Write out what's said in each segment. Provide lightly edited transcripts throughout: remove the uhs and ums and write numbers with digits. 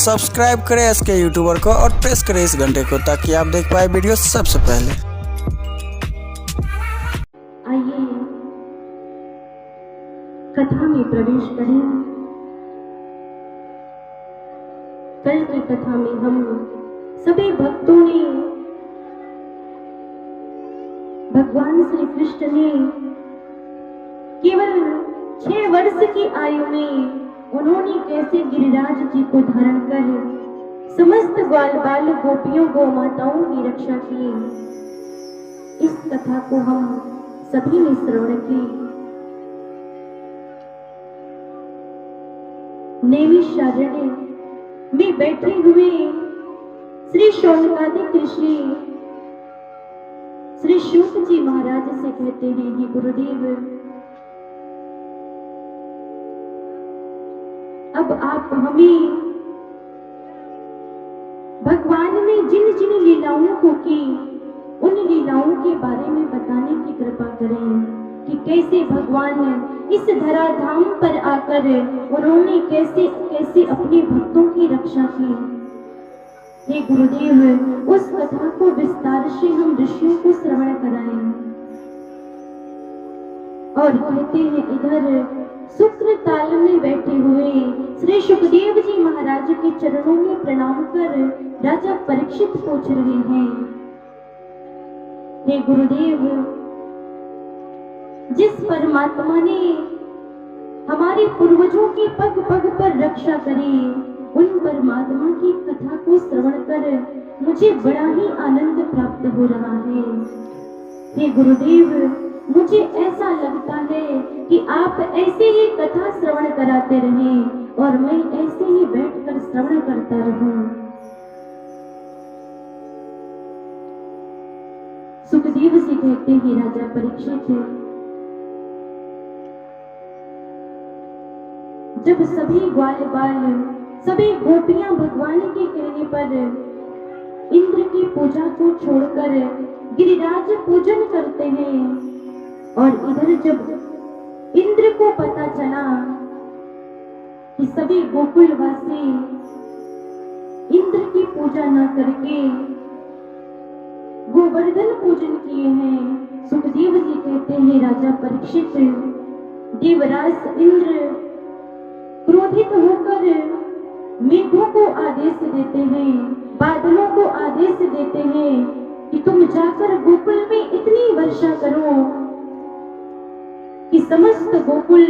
Subscribe करें SK YouTuber को और प्रेस करें इस घंटे को ताकि आप देख पाए वीडियो सबसे पहले। आइए कथा में प्रवेश करें। कल की कथा में हम सभी भक्तों ने भगवान श्री कृष्ण ने केवल 6 वर्ष की आयु में उन्होंने कैसे गिरिराज जी को धारण कर समस्त ग्वाल बाल गोपियों गौ माताओं की रक्षा की, इस कथा को हम सभी ने श्रवण की। नैमिषारण्य में बैठे हुए श्री शौनकादिक ऋषि श्री शुक जी महाराज से कहते हैं, हे गुरुदेव, अब आप हमें भगवान ने जिन जिन लीलाओं को की उन लीलाओं के बारे में बताने की कृपा करें कि कैसे भगवान इस धराधाम पर आकर उन्होंने कैसे कैसे अपने भक्तों की रक्षा की। हे गुरुदेव, उस कथा को विस्तार से हम ऋषियों को श्रवण कराएं। और कहते हैं, इधर शुक्र ताल में बैठे हुए श्री सुखदेव जी महाराज के चरणों में प्रणाम कर राजा परीक्षित पूछ रहे हैं, हे गुरुदेव, जिस परमात्मा ने हमारे पूर्वजों की पग पग पर रक्षा करी, उन परमात्मा की कथा को श्रवण कर मुझे बड़ा ही आनंद प्राप्त हो रहा है। हे गुरुदेव, मुझे ऐसा लगता है कि आप ऐसे ही कथा श्रवण कराते रहें और मैं ऐसे ही बैठकर श्रवण करता रहूं। सुखदेव जी कहते हैं, राजा परीक्षित, जब सभी ग्वाल बाल सभी गोपियां भगवान के कहने पर इंद्र की पूजा को छोड़कर गिरिराज पूजन करते हैं, और इधर जब इंद्र को पता चला कि सभी गोकुलवासी इंद्र की पूजा न करके गोवर्धन पूजन किए हैं, सुखदेव जी कहते हैं, राजा परीक्षित, देवराज इंद्र क्रोधित होकर मेघों को आदेश देते हैं, बादलों को आदेश देते हैं कि तुम जाकर गोकुल में इतनी वर्षा करो कि समस्त गोकुल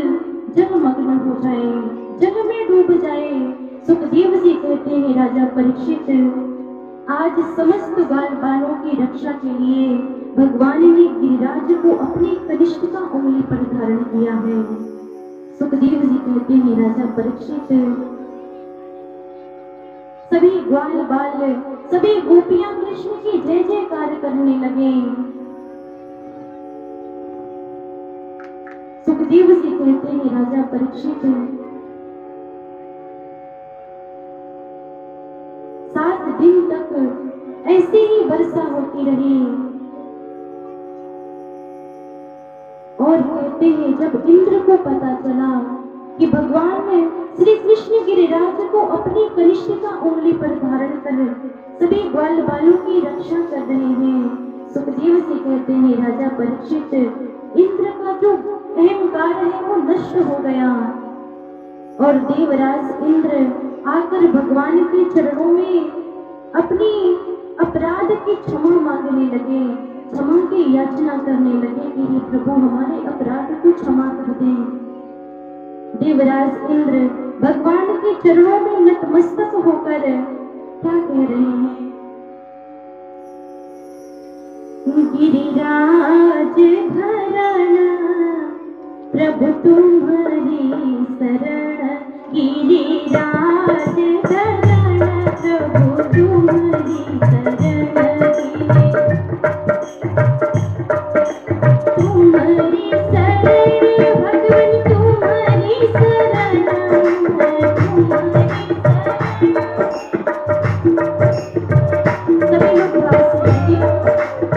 जलमग्न हो जाए, जल में डूब जाए। सुखदेव जी कहते हैं, राजा परीक्षित, आज समस्त बाल बालों की रक्षा के लिए भगवान ने गिरिराज को अपनी कनिष्ठ का उंगली पर धारण किया है। सुखदेव जी कहते हैं, राजा परीक्षित, सभी ग्वाल बाल सभी गोपियां कृष्ण की जय जयकार करने लगे। सुखदेव जी कहते हैं, राजा परीक्षित, 7 दिन तक ऐसे ही वर्षा होती रही। और कहते हैं, जब इंद्र को पता चला कि भगवान श्री कृष्ण गिरिराज को अपनी कनिष्ठ का उंगली पर धारण कर सभी ग्वाल बालों की रक्षा कर रहे हैं, सुखदेव जी कहते हैं, राजा परीक्षित, इंद्र का जो अहंकार है वो नष्ट हो गया और देवराज इंद्र आकर भगवान के चरणों में अपनी अपराध की क्षमा मांगने लगे, क्षमा की याचना करने लगे कि हे प्रभु, हमारे अपराध को क्षमा कर दें। देवराज इंद्र भगवान के चरणों में नतमस्तक होकर क्या कह रहे हैं, गिरिराज धरण प्रभु तुम्हारी शरण, गिरिराज धरण प्रभु तुम्हारी शरण, तुम्हारी शरण भगवान तुम्हारी शरण, सभी लोग भाव से लगे,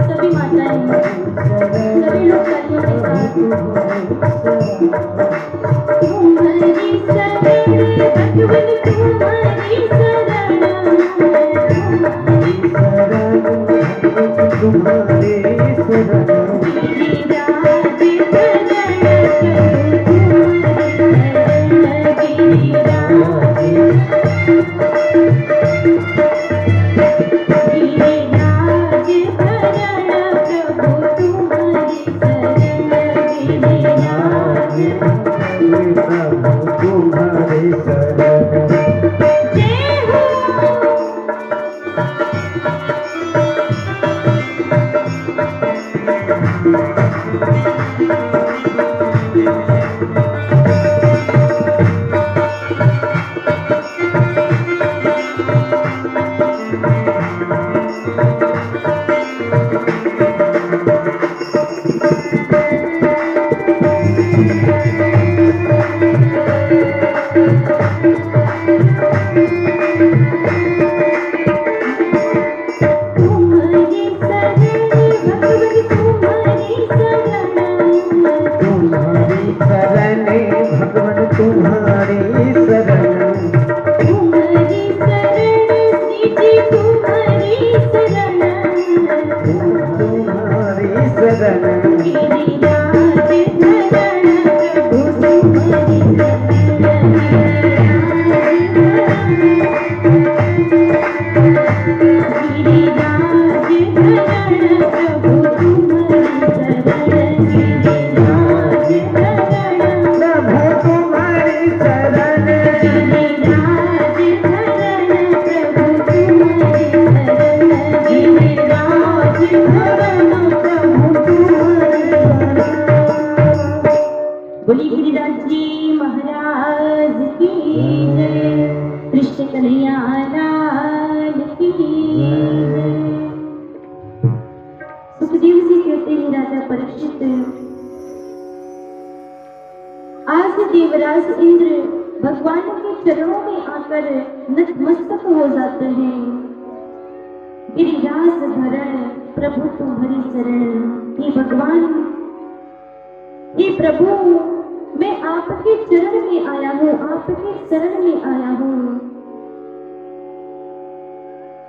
सभी माताएं, सभी लोग तालियों के साथ, तुम्हारी शरण बोली गिरिराज जी महाराज की जय, कृष्ण कन्हैया लाल की जय। सुखदेव जी कहते हैं राजा परीक्षित, आज देवराज इंद्र भगवान के चरणों में आकर नतमस्तक हो जाते हैं। गिरिराज धरण प्रभु तुम्हारी शरण, हे भगवान, हे प्रभु, मैं आपके चरण में आया हूँ, आपके शरण में आया हूँ।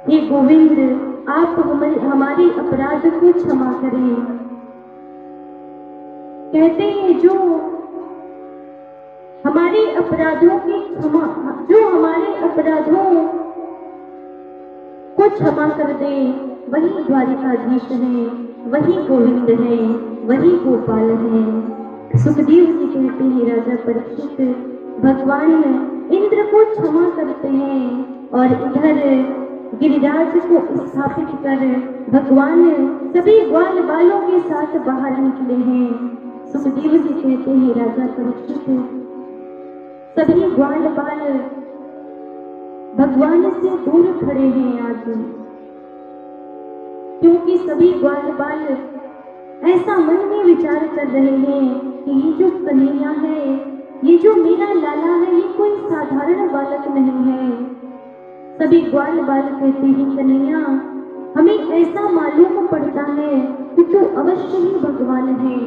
हे गोविंद, आप हमारे अपराध को क्षमा करें। कहते हैं जो हमारे अपराधों की क्षमा, जो हमारे अपराधों को क्षमा कर दे, वही द्वारिकाधीश है, वही गोविंद है, वही गोपाल है। सुखदेव जी कहते हैं राजा परीक्षित, भगवान इंद्र को क्षमा करते हैं और इधर गिरिराज को स्थापित कर भगवान सभी ग्वाल बालों के साथ बाहर निकले हैं। सुखदेव जी कहते हैं राजा परीक्षित, सभी ग्वाल बाल भगवान से दूर खड़े हैं आज, क्योंकि सभी ग्वाल बाल ऐसा मन में विचार कर रहे हैं कि ये जो कन्हैया है, ये जो मेरा लाला है, ये कोई साधारण बालक नहीं है। सभी ग्वाल बाल कहते हैं कन्हैया, हमें ऐसा मालूम पड़ता है कि तू अवश्य ही भगवान है।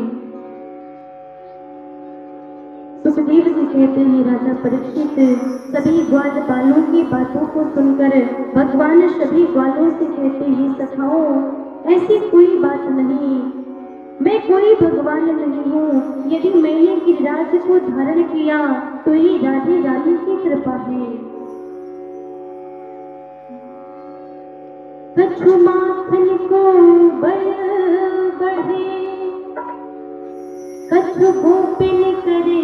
सुखदेव जी कहते हैं राजा परीक्षित, सभी ग्वाल बालों की बातों को सुनकर भगवान सभी ग्वालों से कहते हैं सखाओ, ऐसी कोई बात नहीं, मैं कोई भगवान नहीं हूँ। यदि मैंने गिरिराज को धारण किया तो ये राधे रानी की कृपा है। कछु माखन को बल बढ़े, कछु गोपिन करे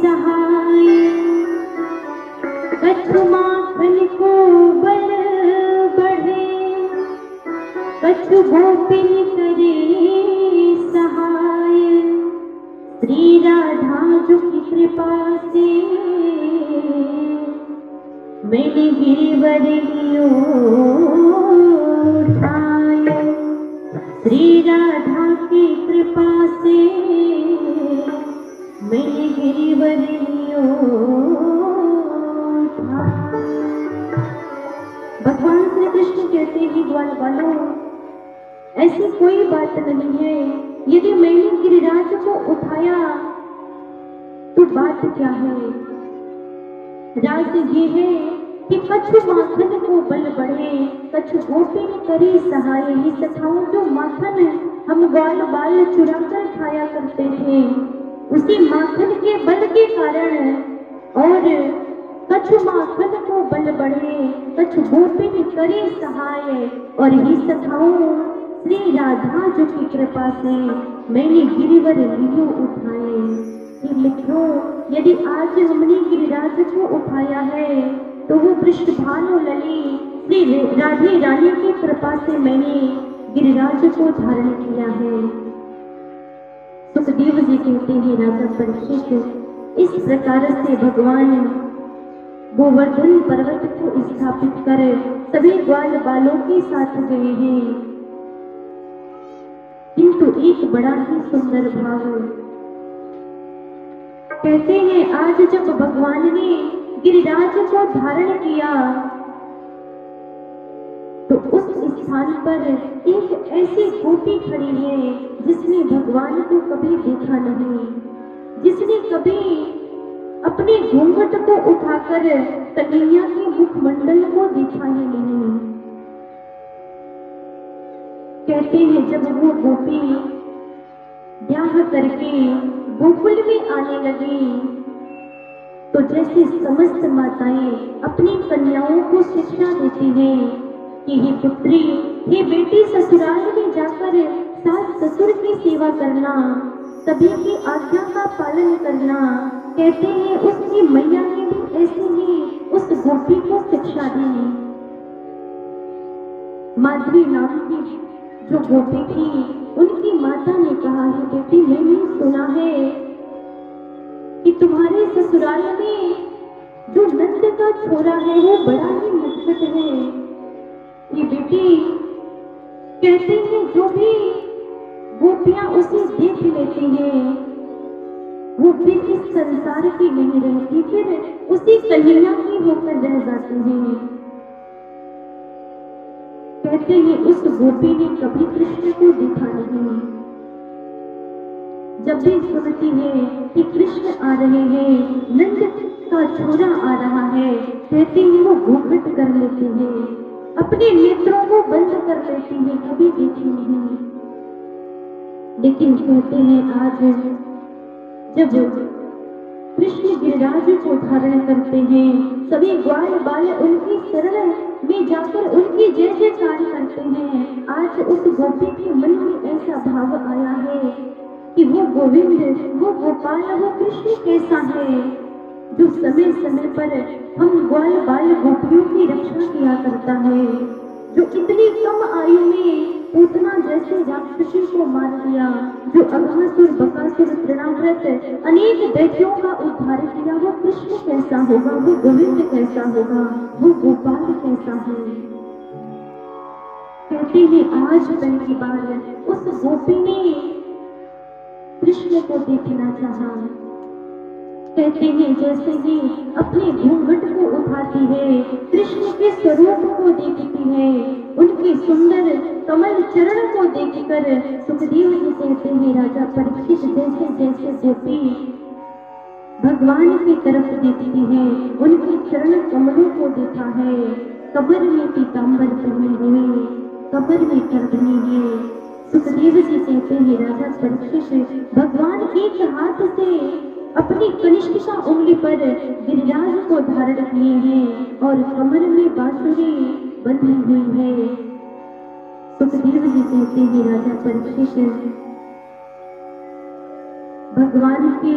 सहाय, कछु माखन को बल बढ़े, कछु गोपिन करे सहाय। श्री राधा जो की कृपा से मैंने गिरिवर लियो उठाए, श्री राधा की कृपा से मैंने गिरिवर लियो उठाए। भगवान श्री कृष्ण कहते हैं ग्वाल बालों, ऐसी कोई बात नहीं है, यदि मैंने गिरिराज को उठाया तो बात क्या है। राज ये है कि कछु माखन को बल बढ़े, कछु गोपिन करे सहाय। ये सखाओं जो माखन हम ग्वाल बाल चुरा कर खाया करते थे, उसी माखन के बल के कारण, और कछु माखन को बल बढ़े, कछु गोपिन करे सहाय, और ये सखाओं श्री राधा जो की कृपा से मैंने गिरिवर लियो उठाए। ये मित्रों, यदि आज हमने गिरिराज को उठाया है तो वो पृष्ठभानु लली श्री राधे रानी की कृपा से मैंने गिरिराज को धारण किया है। सुखदेव जी कहते हैं राजा परीक्षित, इस प्रकार से भगवान गोवर्धन पर्वत को स्थापित कर सभी ग्वाल बालों के साथ गए हैं। किंतु एक बड़ा ही सुंदर भाव, कहते हैं आज जब भगवान ने गिरिराज को धारण किया तो उस स्थान पर एक ऐसी गोपी खड़ी है जिसने भगवान को कभी देखा नहीं, जिसने कभी अपने घूंघट को उठाकर कन्हैया के मुखमंडल को देखा ही नहीं। कहते हैं जब वो गोपी ब्याह करके गोकुल में आने लगी तो जैसे समस्त माताएं अपनी कन्याओं को शिक्षा देती हैं कि हे पुत्री, हे बेटी, ससुराल में जाकर सास ससुर की सेवा करना, सभी की आज्ञा का पालन करना। कहते हैं उसकी मैया ने भी ऐसे ही उस गोपी को शिक्षा दी। माधवी नाम की जो गोपी थी, उनकी माता ने कहा है बेटी, मैंने सुना है कि तुम्हारे ससुराल में जो नंद का छोरा है वो बड़ा ही नटखट है। ये बेटी, कहते हैं जो भी गोपियां उसे देख लेती हैं वो फिर इस संसार की नहीं रहती, फिर उसी कन्हैया की होकर रह जाती हैं। कहते हैं उस गोपी ने कभी कृष्ण को देखा नहीं। जब भी सुनती है कि कृष्ण आ रहे हैं, नंद का छोरा आ रहा है, कहते हैं वो घूंघट कर लेती है, अपने नेत्रों को बंद कर लेती है, कभी देखी नहीं। लेकिन कहते हैं आज जब कृष्ण गिरिराज को धारण करते हैं, सभी ग्वाल बाल उनकी शरण में जाकर उनकी जय जयकार करते हैं। आज उस गोपी के मन में ऐसा भाव आया है कि वो गोविंद, वो गोपाल, वो कृष्ण कैसा है जो समय समय पर हम ग्वाल बाल गोपियों की रक्षा किया करता है, जो इतनी कम आयु में पूतना जैसे राक्षसी को मार दिया, जो अघासुर, बकासुर, तृणाव्रत अनेक दैत्यों का उद्धार किया। वो कृष्ण कैसा होगा, वो गोविंद कैसा होगा, वो गोपाल कैसा है। कहते हैं आज पहली बार उस गोपी ने कृष्ण को देखना चाहा। कहते हैं जैसे ही अपने घूंघट को उठाती है, कृष्ण के स्वरूप को देखती है, उनके सुंदर कमल चरण को देखकर सुखदेव जी कहते हैं राजा परीक्षित, जैसे जैसे गोपी भगवान की तरफ देखती है, उनके चरण कमलों को देखा है, कमर में पीतांबर पहने हुए, कमर में करधनी है। सुखदेव जी कहते हैं राजा परीक्षित, भगवान एक हाथ से अपनी कनिष्ठिका उंगली पर गिरिराज को धारण किए हैं और कमर में बांसुरी बंधी हुई है। सुखदेव जी कहते हैं राजा परीक्षित, भगवान के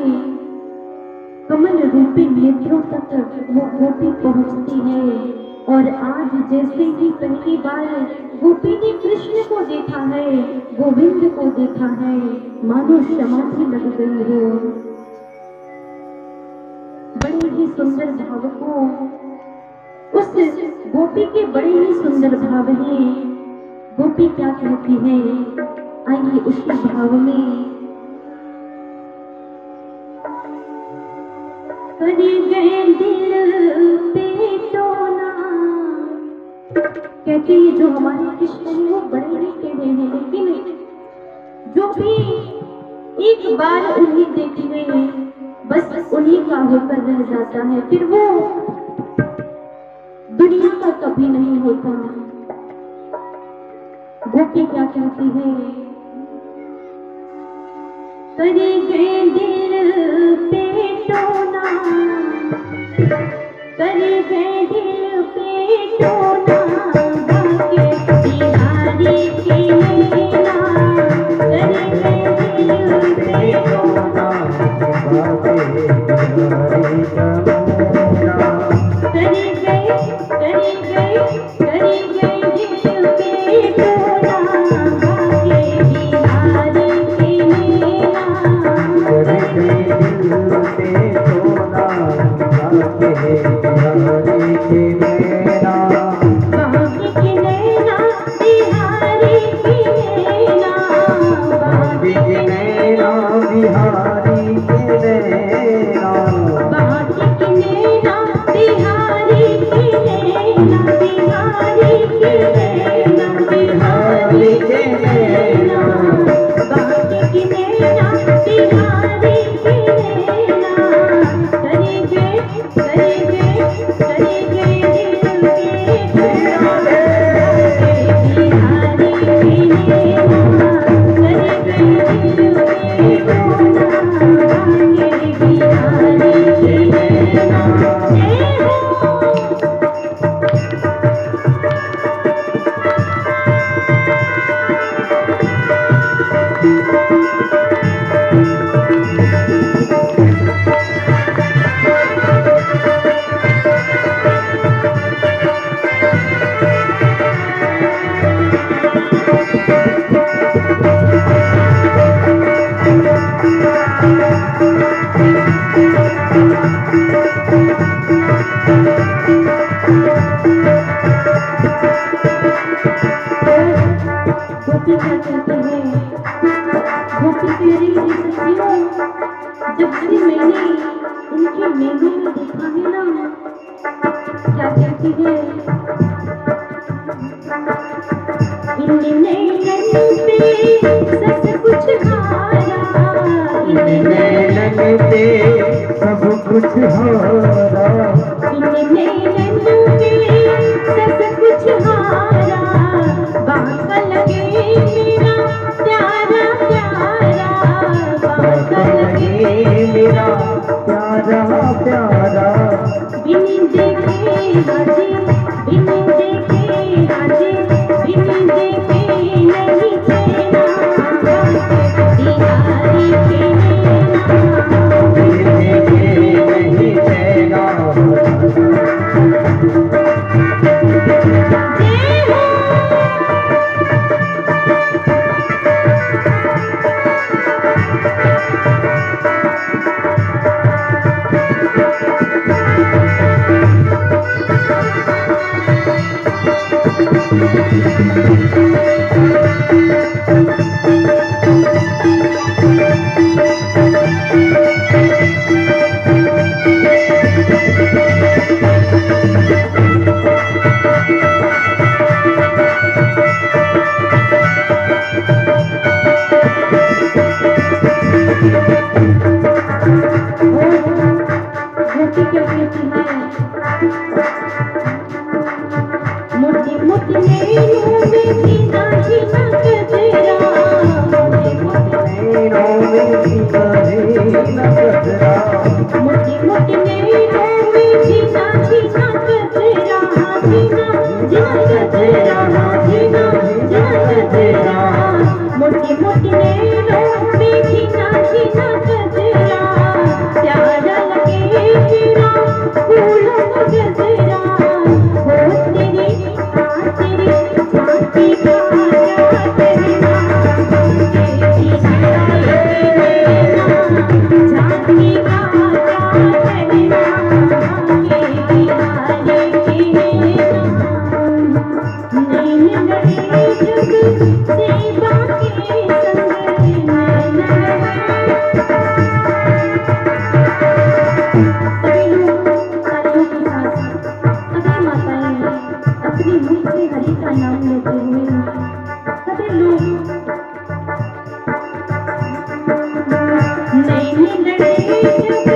कमल रूपी नेत्रों तक वो गोपी पहुंचती है और आज जैसे ही पहली बार गोपी ने कृष्ण को देखा है, गोविंद को देखा है, मानो समाधि लग गई हो। बड़े ही सुंदर भाव को उस गोपी के बड़े ही सुंदर भाव हैं। गोपी क्या कहती है, आइए उसी भाव में। कर गए दिल पे टोना, कहते हैं जो हमारे कृष्ण हैं वो बड़े ही टेढ़े हैं, लेकिन जो भी एक बार उन्हें देखने बस उन्हीं का होकर रह जाता है, फिर वो दुनिया का कभी नहीं होता। गोपी क्या कहती है, कर गए दिल पे टोना, कर गए दिल पे टोना, बाके बिहारी की लीला, कर गए दिल पे टोना, बाके बिहारी का मोना, कर गए दिल पे टोना, बाके बिहारी की लीला, कर गए दिल पे टोना, बाके बिहारी के नैना, बांके के नैना बिहारी के नैना, बांके के नैना बिहारी के नैना, बांके के नैना बिहारी के नैना, बिहारी के नैना, बिहारी के नैना, बांके के नैना बिहारी के नैना, करेंगे करेंगे करेंगे दिल के बिहारी के नैना, करेंगे दिल के बिहारी के नैना, जय हो। गोपी क्या कहते हैं, गोपी कह रही है सखियों, जब से मैंने इनके मेले में देखा है ना, क्या कहती है, इनने नैनन पे सब कुछ हारा, इनने नैनन पे सब कुछ हारा, इनने नैनन पे सब कुछ हारा, बांका लगे मेरा प्यारा प्यारा, बांका लगे मेरा प्यारा प्यारा, बिन देखे हाजी, बिन देखे हाजी, बिन देखे नहीं चैना, बिहारी के नैना, देखे नहीं चैना, जय हो। गोपी क्या कहती है, मोटी मोटी नैनों में जीना जीना कजरा, मोटी मोटी नैनों में सितारे नजरा, मोटी मोटी नैनों में जीना जीना कजरा, जीना जीना कजरा, जीना जीना कजरा, मोटी मोटी नैनों में जीना जीना कजरा, प्यारा लगे तेरा फूलों का गजरा, हो तेरी झांकी का राजा कहना, झांकी का राजा कहना, झांकी का राजा कहना, के बिहारी के नैना, नैन लड़े जग से बाके संग, नैन लड़े। सभी लोग तालियों के साथ सभी माताएं अपनी मुख से हरि का नाम लेते हुए सभी लोग नैन लड़े जग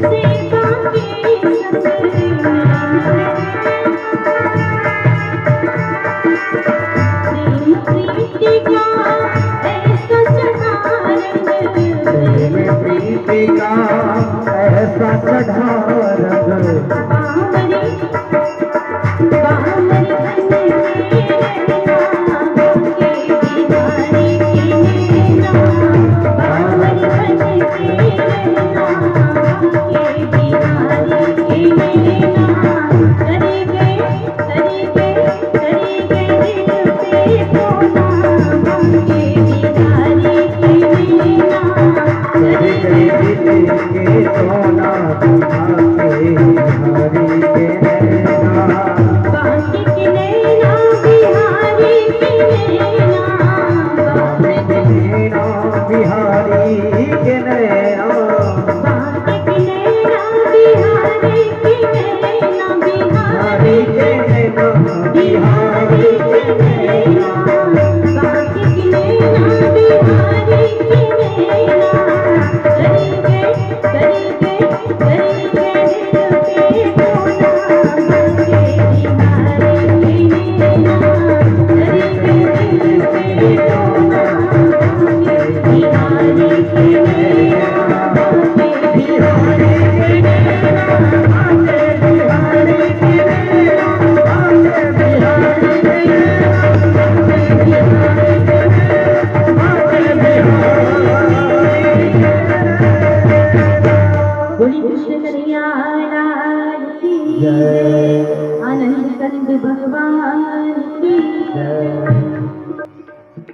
से बाके संग, नैन प्रीति का ऐसा चढ़ा रंग, प्रेम प्रीति का ऐसा चढ़ा रंग, बामरी बामरी धन के नैना, के बिहारी नैना बिहारी के नैना बाकी की नैना बिहारी की नैना करेंगे करेंगे करेंगे दिल पे टोना बाकी बिहारी की नैना करेंगे दिल पे टोना बिहारी की नैना बाकी बिहारी की नैना आते बिहारी के नैना आते बिहारी के नैना आते बिहारी बोली कृष्ण कन्हैया लाल की जय आनंद कंद भगवान की जय